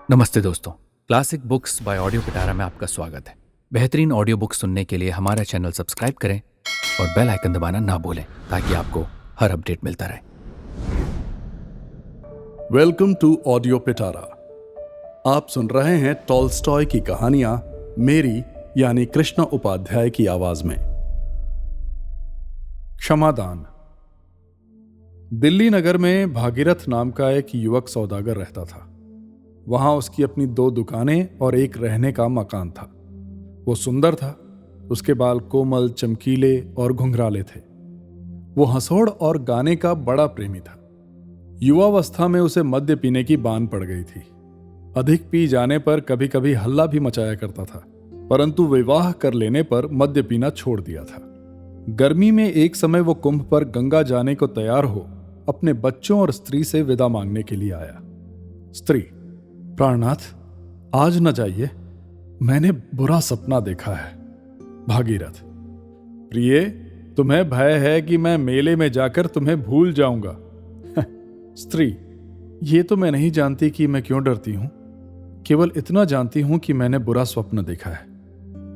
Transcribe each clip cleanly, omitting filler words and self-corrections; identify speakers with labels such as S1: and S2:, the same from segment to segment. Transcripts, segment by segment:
S1: नमस्ते दोस्तों। Classic books bye audio पिटारा में आपका स्वागत है। बेहतरीन ऑडियो बुक सुनने के लिए हमारा चैनल सब्सक्राइब करें और बेल आइकन दबाना ना भूलें ताकि आपको हर अपडेट मिलता रहे।
S2: वेलकम टू ऑडियो पिटारा। आप सुन रहे हैं टॉल्स्टॉय की कहानियां मेरी यानी कृष्ण उपाध्याय की आवाज में। क्षमादान। दिल्ली नगर में भागीरथ नाम का एक युवक सौदागर रहता था। वहां उसकी अपनी 2 दुकानें और एक रहने का मकान था। वो सुंदर था। उसके बाल कोमल, चमकीले और घुंघराले थे। वो हंसोड़ और गाने का बड़ा प्रेमी था। युवावस्था में उसे मद्य पीने की बान पड़ गई थी। अधिक पी जाने पर कभी कभी हल्ला भी मचाया करता था, परंतु विवाह कर लेने पर मद्य पीना छोड़ दिया था। गर्मी में एक समय वो कुंभ पर गंगा जाने को तैयार हो अपने बच्चों और स्त्री से विदा मांगने के लिए आया। स्त्री: प्राणनाथ, आज न जाइए, मैंने बुरा सपना देखा है। भागीरथ: प्रिय, तुम्हें भय है कि मैं मेले में जाकर तुम्हें भूल जाऊंगा। स्त्री: ये तो मैं नहीं जानती कि मैं क्यों डरती हूं। केवल इतना जानती हूं कि मैंने बुरा स्वप्न देखा है।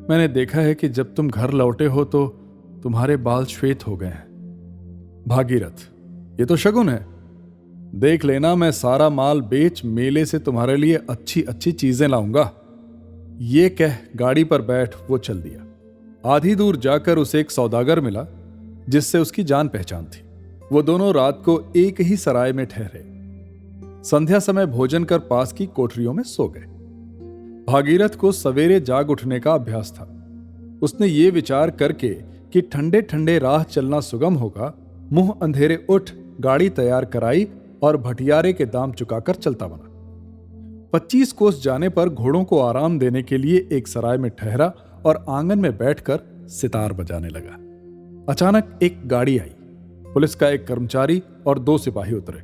S2: मैंने देखा है कि जब तुम घर लौटे हो तो तुम्हारे बाल श्वेत हो गए हैं। भागीरथ: ये तो शगुन है। देख लेना, मैं सारा माल बेच मेले से तुम्हारे लिए अच्छी अच्छी चीजें लाऊंगा। ये कह गाड़ी पर बैठ वो चल दिया। आधी दूर जाकर उसे एक सौदागर मिला जिससे उसकी जान पहचान थी। वो दोनों रात को एक ही सराय में ठहरे। संध्या समय भोजन कर पास की कोठरियों में सो गए। भागीरथ को सवेरे जाग उठने का अभ्यास था। उसने ये विचार करके कि ठंडे ठंडे राह चलना सुगम होगा, मुंह अंधेरे उठ गाड़ी तैयार कराई और भटियारे के दाम चुकाकर चलता बना। 25 कोस जाने पर घोड़ों को आराम देने के लिए एक सराय में ठहरा और आंगन में बैठकर सितार बजाने लगा। अचानक एक गाड़ी आई। पुलिस का एक कर्मचारी और 2 सिपाही उतरे।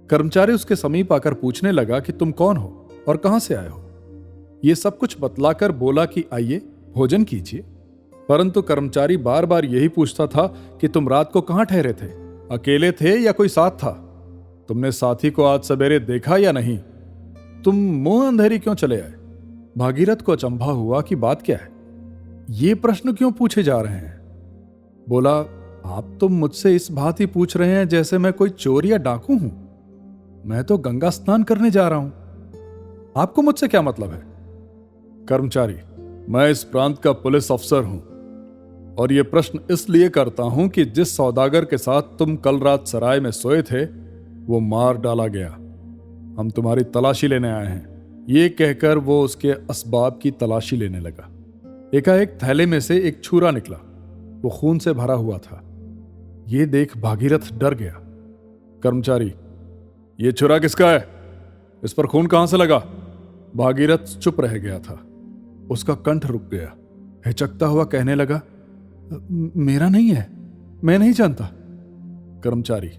S2: कर्मचारी उसके समीप आकर पूछने लगा कि तुम कौन हो और कहां से आए हो। ये सब कुछ बतलाकर बोला कि आइए भोजन कीजिए, परंतु कर्मचारी बार बार यही पूछता था कि तुम रात को कहां ठहरे थे, अकेले थे या कोई साथ था, तुमने साथी को आज सवेरे देखा या नहीं, तुम मुंह अंधेरी क्यों चले आए। भागीरथ को अचंभा हुआ कि बात क्या है, ये प्रश्न क्यों पूछे जा रहे हैं। बोला, आप तो मुझसे इस बात ही पूछ रहे हैं जैसे मैं कोई चोर या डाकू हूं। मैं तो गंगा स्नान करने जा रहा हूं, आपको मुझसे क्या मतलब है। कर्मचारी: मैं इस प्रांत का पुलिस अफसर हूं और यह प्रश्न इसलिए करता हूं कि जिस सौदागर के साथ तुम कल रात सराय में सोए थे वो मार डाला गया। हम तुम्हारी तलाशी लेने आए हैं। ये कहकर वो उसके असबाब की तलाशी लेने लगा। एकाएक थैले में से एक छुरा निकला। वो खून से भरा हुआ था। ये देख भागीरथ डर गया। कर्मचारी: ये छुरा किसका है, इस पर खून कहां से लगा। भागीरथ चुप रह गया था। उसका कंठ रुक गया। हिचकता हुआ कहने लगा, मेरा नहीं है, मैं नहीं जानता। कर्मचारी: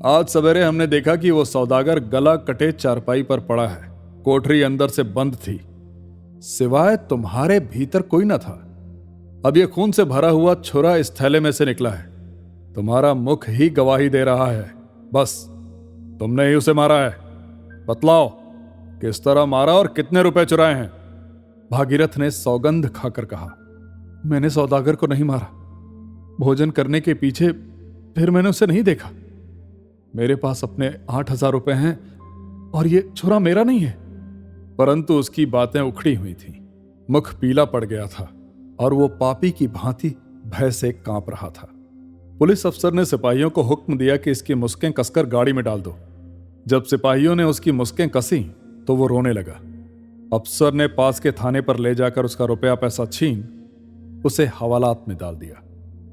S2: आज सवेरे हमने देखा कि वो सौदागर गला कटे चारपाई पर पड़ा है। कोठरी अंदर से बंद थी, सिवाय तुम्हारे भीतर कोई न था। अब ये खून से भरा हुआ छुरा इस थैले में से निकला है। तुम्हारा मुख ही गवाही दे रहा है। बस तुमने ही उसे मारा है। बतलाओ किस तरह मारा और कितने रुपए चुराए हैं। भागीरथ ने सौगंध खाकर कहा, मैंने सौदागर को नहीं मारा। भोजन करने के पीछे फिर मैंने उसे नहीं देखा। मेरे पास अपने 8,000 रुपए हैं और ये छुरा मेरा नहीं है। परंतु उसकी बातें उखड़ी हुई थीं। मुख पीला पड़ गया था और वो पापी की भांति भय से कांप रहा था। पुलिस अफसर ने सिपाहियों को हुक्म दिया कि इसकी मुस्कें कसकर गाड़ी में डाल दो। जब सिपाहियों ने उसकी मुस्कें कसी तो वो रोने लगा। अफसर ने पास के थाने पर ले जाकर उसका रुपया पैसा छीन उसे हवालात में डाल दिया।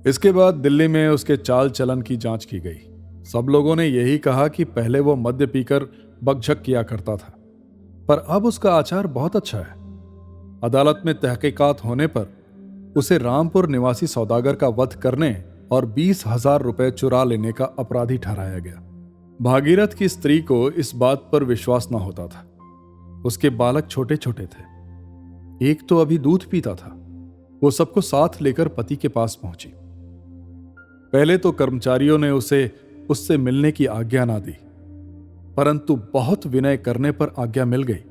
S2: इसके बाद दिल्ली में उसके चाल चलन की जांच की गई। सब लोगों ने यही कहा कि पहले वो मद्य पीकर बकझक किया करता था, पर अब उसका आचार बहुत अच्छा है। अदालत में तहकीकात होने पर उसे रामपुर निवासी सौदागर का वध करने और 20,000 रुपए चुरा लेने का अपराधी ठहराया गया। भागीरथ की स्त्री को इस बात पर विश्वास न होता था। उसके बालक छोटे छोटे थे। एक तो अभी दूध पीता था। वो सबको साथ लेकर पति के पास पहुंची। पहले तो कर्मचारियों ने उसे उससे मिलने की आज्ञा ना दी, परंतु बहुत विनय करने पर आज्ञा मिल गई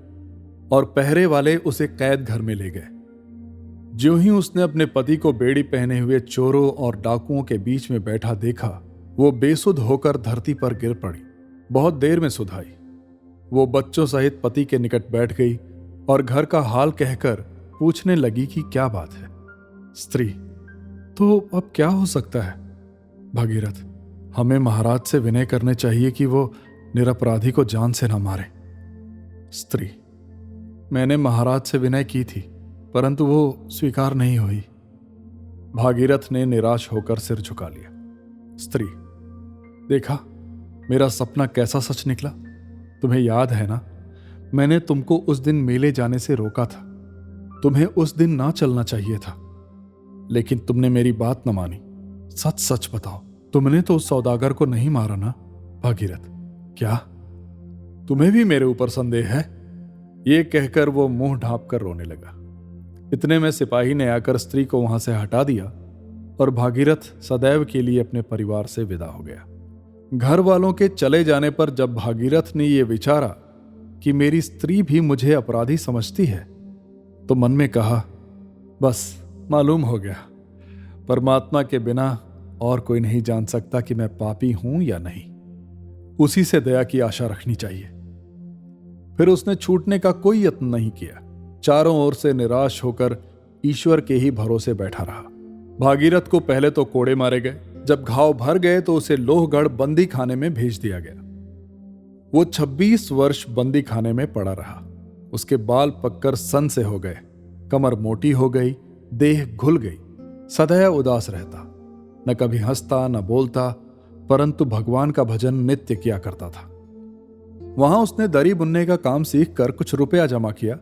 S2: और पहरे वाले उसे कैद घर में ले गए। ज्यों ही उसने अपने पति को बेड़ी पहने हुए चोरों और डाकुओं के बीच में बैठा देखा, वो बेसुध होकर धरती पर गिर पड़ी। बहुत देर में सुध आई। वो बच्चों सहित पति के निकट बैठ गई और घर का हाल कहकर पूछने लगी कि क्या बात है। स्त्री: तो अब क्या हो सकता है? भागीरथ: हमें महाराज से विनय करने चाहिए कि वो निरपराधी को जान से न मारे। स्त्री: मैंने महाराज से विनय की थी, परंतु वो स्वीकार नहीं हुई। भागीरथ ने निराश होकर सिर झुका लिया। स्त्री: देखा, मेरा सपना कैसा सच निकला। तुम्हें याद है ना, मैंने तुमको उस दिन मेले जाने से रोका था। तुम्हें उस दिन ना चलना चाहिए था, लेकिन तुमने मेरी बात न मानी। सच सच बताओ, तुमने तो उस सौदागर को नहीं मारा ना? भागीरथ: क्या तुम्हें भी मेरे ऊपर संदेह है? ये कहकर वो मुंह ढांप कर रोने लगा। इतने में सिपाही ने आकर स्त्री को वहां से हटा दिया और भागीरथ सदैव के लिए अपने परिवार से विदा हो गया। घर वालों के चले जाने पर जब भागीरथ ने यह विचारा कि मेरी स्त्री भी मुझे अपराधी समझती है, तो मन में कहा, बस मालूम हो गया, परमात्मा के बिना और कोई नहीं जान सकता कि मैं पापी हूं या नहीं। उसी से दया की आशा रखनी चाहिए। फिर उसने छूटने का कोई यत्न नहीं किया। चारों ओर से निराश होकर ईश्वर के ही भरोसे बैठा रहा। भागीरथ को पहले तो कोड़े मारे गए। जब घाव भर गए तो उसे लोहगढ़ बंदी खाने में भेज दिया गया। वो 26 वर्ष बंदी खाने में पड़ा रहा। उसके बाल पककर सन से हो गए, कमर मोटी हो गई, देह घुल गई। सदैव उदास रहता, न कभी हंसता न बोलता, परंतु भगवान का भजन नित्य किया करता था। वहां उसने दरी बुनने का काम सीखकर कुछ रुपया जमा किया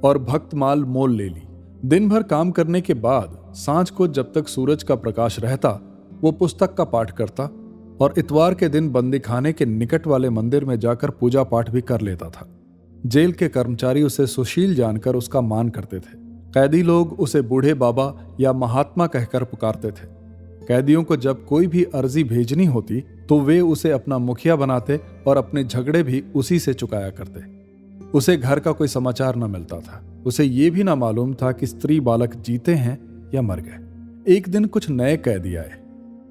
S2: और भक्तमाल मोल ले ली। दिन भर काम करने के बाद सांझ को जब तक सूरज का प्रकाश रहता, वो पुस्तक का पाठ करता और इतवार के दिन बंदीखाने के निकट वाले मंदिर में जाकर पूजा पाठ भी कर लेता था। जेल के कर्मचारी उसे सुशील जानकर उसका मान करते थे। कैदी लोग उसे बूढ़े बाबा या महात्मा कहकर पुकारते थे। कैदियों को जब कोई भी अर्जी भेजनी होती तो वे उसे अपना मुखिया बनाते और अपने झगड़े भी उसी से चुकाया करते। उसे घर का कोई समाचार न मिलता था। उसे ये भी ना मालूम था कि स्त्री बालक जीते हैं या मर गए। एक दिन कुछ नए कैदी आए।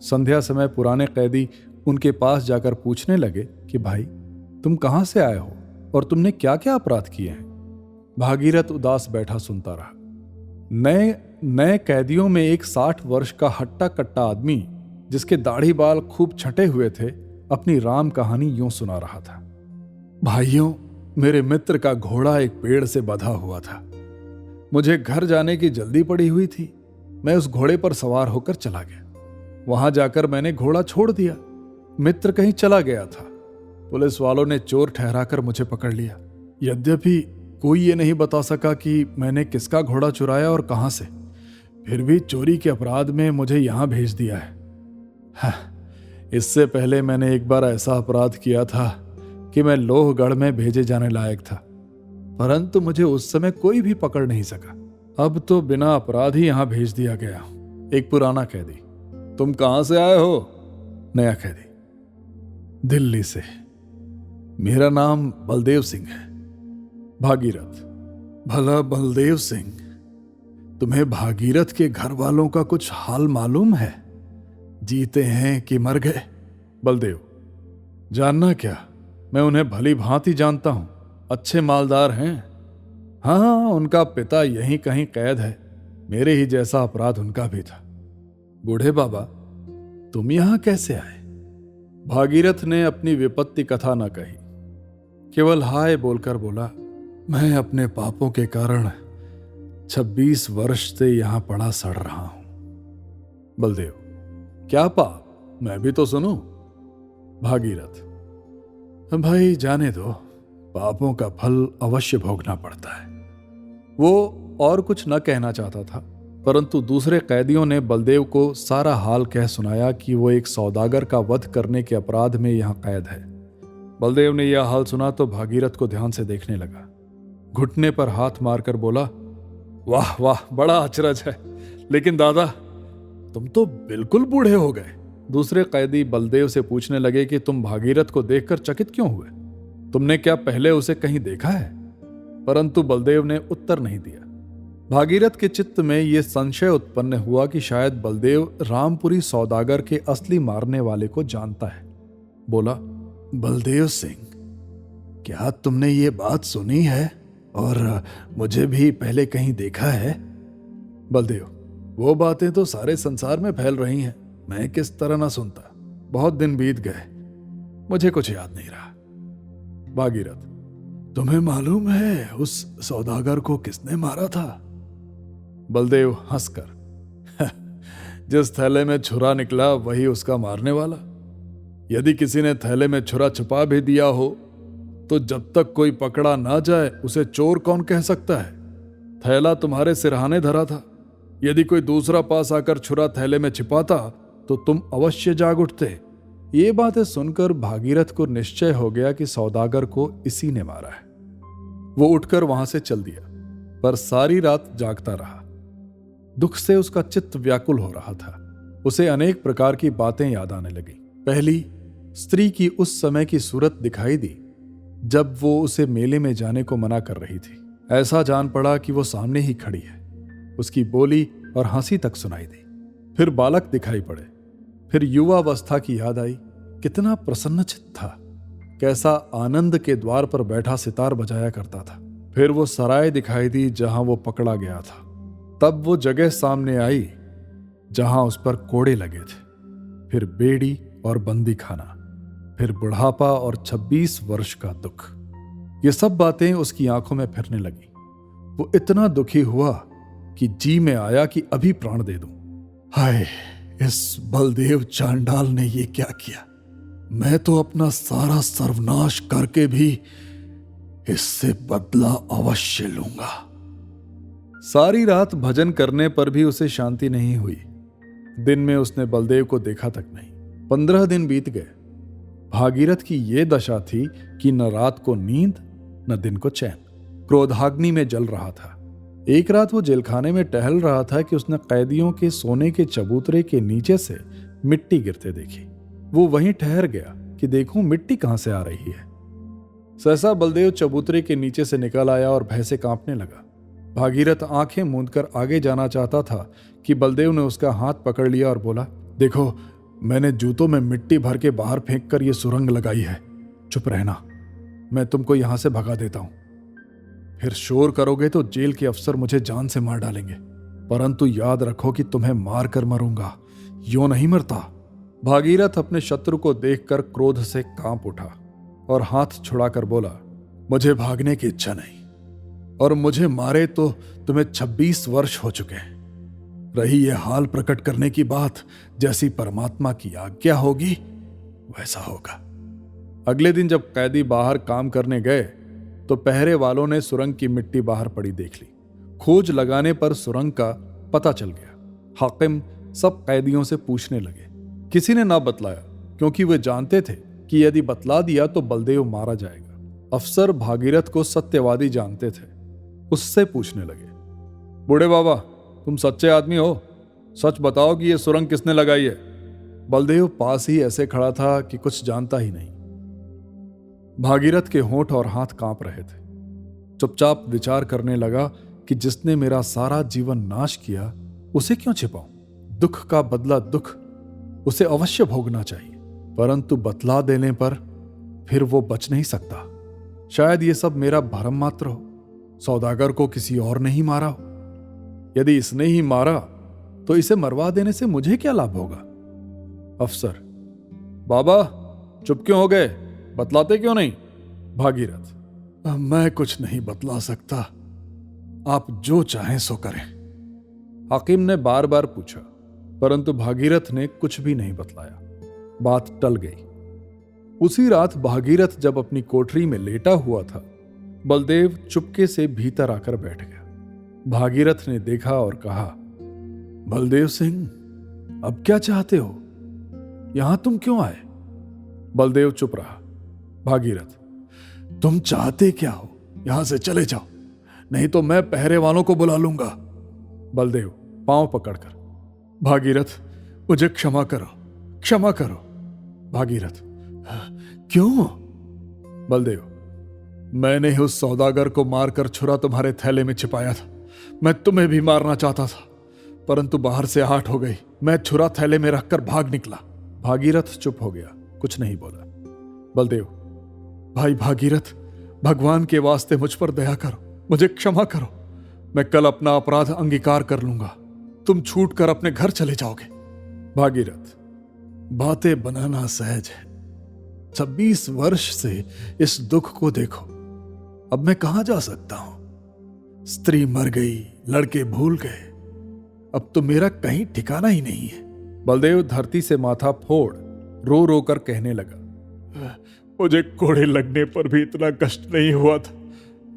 S2: संध्या समय पुराने कैदी उनके पास जाकर पूछने लगे कि भाई, तुम कहां से आए हो और तुमने क्या क्या अपराध किए हैं? भागीरथ उदास बैठा सुनता रहा। नए कैदियों में एक 60 वर्ष का हट्टा कट्टा आदमी, जिसके दाढ़ी बाल खूब छटे हुए थे, अपनी राम कहानी यूं सुना रहा था। भाइयों, मेरे मित्र का घोड़ा एक पेड़ से बंधा हुआ था। मुझे घर जाने की जल्दी पड़ी हुई थी। मैं उस घोड़े पर सवार होकर चला गया। वहां जाकर मैंने घोड़ा छोड़ दिया। मित्र कहीं चला गया था। पुलिस वालों ने चोर ठहराकर मुझे पकड़ लिया। यद्यपि कोई ये नहीं बता सका कि मैंने किसका घोड़ा चुराया और कहां से, फिर भी चोरी के अपराध में मुझे यहां भेज दिया है। इससे पहले मैंने एक बार ऐसा अपराध किया था कि मैं लोहगढ़ में भेजे जाने लायक था, परंतु मुझे उस समय कोई भी पकड़ नहीं सका। अब तो बिना अपराध ही यहां भेज दिया गया। एक पुराना कैदी: तुम कहां से आए हो? नया कैदी: दिल्ली से। मेरा नाम बलदेव सिंह है। भागीरथ: भला बलदेव सिंह, तुम्हें भागीरथ के घर वालों का कुछ हाल मालूम है? जीते हैं कि मर गए? बलदेव: जानना क्या, मैं उन्हें भली भांति जानता हूं। अच्छे मालदार हैं। हाँ, उनका पिता यहीं कहीं कैद है। मेरे ही जैसा अपराध उनका भी था। बूढ़े बाबा, तुम यहां कैसे आए? भागीरथ ने अपनी विपत्ति कथा न कही, केवल हाय बोलकर बोला, मैं अपने पापों के कारण 26 वर्ष से यहां पड़ा सड़ रहा हूं। बलदेव: क्या पाप, मैं भी तो सुनूं। भागीरथ: भाई जाने दो, पापों का फल अवश्य भोगना पड़ता है। वो और कुछ न कहना चाहता था, परंतु दूसरे कैदियों ने बलदेव को सारा हाल कह सुनाया कि वो एक सौदागर का वध करने के अपराध में यहां कैद है। बलदेव ने यह हाल सुना तो भागीरथ को ध्यान से देखने लगा। घुटने पर हाथ मारकर बोला, वाह वाह, बड़ा अचरज है। लेकिन दादा, तुम तो बिल्कुल बूढ़े हो गए। दूसरे कैदी बलदेव से पूछने लगे कि तुम भागीरथ को देखकर चकित क्यों हुए? तुमने क्या पहले उसे कहीं देखा है? परंतु बलदेव ने उत्तर नहीं दिया। भागीरथ के चित्त में यह संशय उत्पन्न हुआ कि शायद बलदेव रामपुरी सौदागर के असली मारने वाले को जानता है। बोला, बलदेव सिंह, क्या तुमने ये बात सुनी है और मुझे भी पहले कहीं देखा है? बलदेव, वो बातें तो सारे संसार में फैल रही हैं, मैं किस तरह ना सुनता। बहुत दिन बीत गए, मुझे कुछ याद नहीं रहा। भागीरथ, तुम्हें मालूम है उस सौदागर को किसने मारा था? बलदेव हंसकर, जिस थैले में छुरा निकला वही उसका मारने वाला। यदि किसी ने थैले में छुरा छुपा भी दिया हो तो जब तक कोई पकड़ा ना जाए उसे चोर कौन कह सकता है? थैला तुम्हारे सिरहाने धरा था। यदि कोई दूसरा पास आकर छुरा थैले में छिपाता तो तुम अवश्य जाग उठते। ये बातें सुनकर भागीरथ को निश्चय हो गया कि सौदागर को इसी ने मारा है। वो उठकर वहां से चल दिया, पर सारी रात जागता रहा। दुख से उसका चित्त व्याकुल हो रहा था। उसे अनेक प्रकार की बातें याद आने लगी। पहली, स्त्री की उस समय की सूरत दिखाई दी जब वो उसे मेले में जाने को मना कर रही थी। ऐसा जान पड़ा कि वो सामने ही खड़ी है। उसकी बोली और हंसी तक सुनाई दी। फिर बालक दिखाई पड़े। फिर युवावस्था की याद आई। कितना प्रसन्नचित्त था, कैसा आनंद के द्वार पर बैठा सितार बजाया करता था। फिर वो सराय दिखाई दी जहां वो पकड़ा गया था। तब वो जगह सामने आई जहां उस पर कोड़े लगे थे। फिर बेड़ी और बंदी खाना, फिर बुढ़ापा और 26 वर्ष का दुख। ये सब बातें उसकी आंखों में फिरने लगी। वो इतना दुखी हुआ कि जी में आया कि अभी प्राण दे दूं। हाय, इस बलदेव चांडाल ने ये क्या किया? मैं तो अपना सारा सर्वनाश करके भी इससे बदला अवश्य लूंगा। सारी रात भजन करने पर भी उसे शांति नहीं हुई। दिन में उसने बलदेव को देखा तक नहीं। 15 दिन बीत गए। भागीरथ की ये दशा थी कि न रात को नींद न दिन को चैन। क्रोधाग्नि में जल रहा था। एक रात वो जेलखाने में टहल रहा था कि उसने कैदियों के सोने के चबूतरे के नीचे से मिट्टी गिरते देखी। वो वहीं ठहर गया कि देखूं मिट्टी कहां से आ रही है। सहसा बलदेव चबूतरे के नीचे से निकल आया और भय से कांपने लगा। भागीरथ आंखें मूंदकर आगे जाना चाहता था कि बलदेव ने उसका हाथ पकड़ लिया और बोला, देखो, मैंने जूतों में मिट्टी भर के बाहर फेंक कर यह सुरंग लगाई है। चुप रहना, मैं तुमको यहां से भगा देता हूं। फिर शोर करोगे तो जेल के अफसर मुझे जान से मार डालेंगे, परंतु याद रखो कि तुम्हें मार कर मरूंगा, यूं नहीं मरता। भागीरथ अपने शत्रु को देखकर क्रोध से कांप उठा और हाथ छुड़ाकर बोला, मुझे भागने की इच्छा नहीं, और मुझे मारे तो तुम्हें 26 वर्ष हो चुके हैं। रही यह हाल प्रकट करने की बात, जैसी परमात्मा की आज्ञा होगी वैसा होगा। अगले दिन जब कैदी बाहर काम करने गए तो पहरे वालों ने सुरंग की मिट्टी बाहर पड़ी देख ली। खोज लगाने पर सुरंग का पता चल गया। हाकिम सब कैदियों से पूछने लगे। किसी ने ना बतलाया, क्योंकि वे जानते थे कि यदि बतला दिया तो बलदेव मारा जाएगा। अफसर भागीरथ को सत्यवादी जानते थे। उससे पूछने लगे, बूढ़े बाबा, तुम सच्चे आदमी हो, सच बताओ कि यह सुरंग किसने लगाई है? बलदेव पास ही ऐसे खड़ा था कि कुछ जानता ही नहीं। भागीरथ के होंठ और हाथ कांप रहे थे। चुपचाप विचार करने लगा कि जिसने मेरा सारा जीवन नाश किया उसे क्यों छिपाऊं? दुख का बदला दुख, उसे अवश्य भोगना चाहिए, परंतु बतला देने पर फिर वो बच नहीं सकता। शायद ये सब मेरा भ्रम मात्र हो। सौदागर को किसी और ने ही मारा हो। यदि इसने ही मारा तो इसे मरवा देने से मुझे क्या लाभ होगा? अफसर, बाबा चुप क्यों हो गए? बतलाते क्यों नहीं? भागीरथ, मैं कुछ नहीं बतला सकता, आप जो चाहें सो करें। हाकिम ने बार बार पूछा, परंतु भागीरथ ने कुछ भी नहीं बतलाया। बात टल गई। उसी रात भागीरथ जब अपनी कोठरी में लेटा हुआ था, बलदेव चुपके से भीतर आकर बैठ गया। भागीरथ ने देखा और कहा, बलदेव सिंह, अब क्या चाहते हो? यहां तुम क्यों आए? बलदेव चुप रहा। भागीरथ, तुम चाहते क्या हो? यहां से चले जाओ, नहीं तो मैं पहरे वालों को बुला लूंगा। बलदेव पांव पकड़कर, भागीरथ मुझे क्षमा करो, क्षमा करो। भागीरथ, क्यों? बलदेव, मैंने उस सौदागर को मारकर छुरा तुम्हारे थैले में छिपाया था। मैं तुम्हें भी मारना चाहता था, परंतु बाहर से आहट हो गई। मैं छुरा थैले में रखकर भाग निकला। भागीरथ चुप हो गया, कुछ नहीं बोला। बलदेव, भाई भागीरथ, भगवान के वास्ते मुझ पर दया करो, मुझे क्षमा करो। मैं कल अपना अपराध अंगीकार कर लूंगा। तुम छूट कर अपने घर चले जाओगे। भागीरथ, बातें बनाना सहज है। 26 वर्ष से इस दुख को देखो। अब मैं कहां जा सकता हूं? स्त्री मर गई, लड़के भूल गए, अब तो मेरा कहीं ठिकाना ही नहीं है। बलदेव धरती से माथा फोड़ रो रो कर कहने लगा, मुझे कोड़े लगने पर भी इतना कष्ट नहीं हुआ था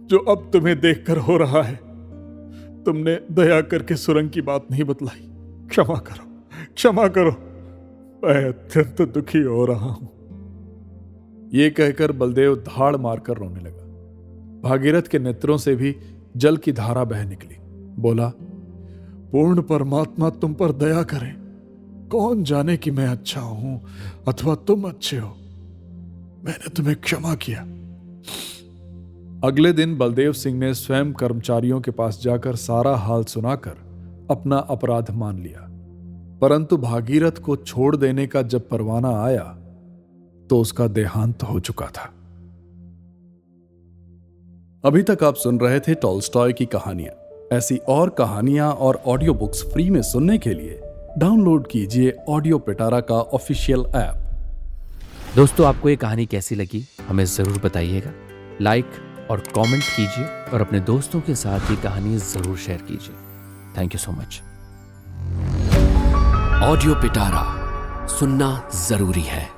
S2: जो अब तुम्हें देखकर हो रहा है। तुमने दया करके सुरंग की बात नहीं बतलाई। क्षमा करो, क्षमा करो, मैं अत्यंत दुखी हो रहा हूं। ये कहकर बलदेव धाड़ मारकर रोने लगा। भागीरथ के नेत्रों से भी जल की धारा बह निकली। बोला, पूर्ण परमात्मा तुम पर दया करे। कौन जाने कि मैं अच्छा हूं अथवा तुम अच्छे हो। मैंने तुम्हें क्षमा किया। अगले दिन बलदेव सिंह ने स्वयं कर्मचारियों के पास जाकर सारा हाल सुनाकर अपना अपराध मान लिया। परंतु भागीरथ को छोड़ देने का जब परवाना आया तो उसका देहांत हो चुका था। अभी तक आप सुन रहे थे टॉल्स्टॉय की कहानियां। ऐसी और कहानियां और ऑडियो बुक्स फ्री में सुनने के लिए डाउनलोड कीजिए ऑडियो पिटारा का ऑफिशियल ऐप।
S1: दोस्तों, आपको ये कहानी कैसी लगी हमें ज़रूर बताइएगा। लाइक और कमेंट कीजिए और अपने दोस्तों के साथ ये कहानी ज़रूर शेयर कीजिए। Thank you so much.
S3: Audio पिटारा सुनना जरूरी है।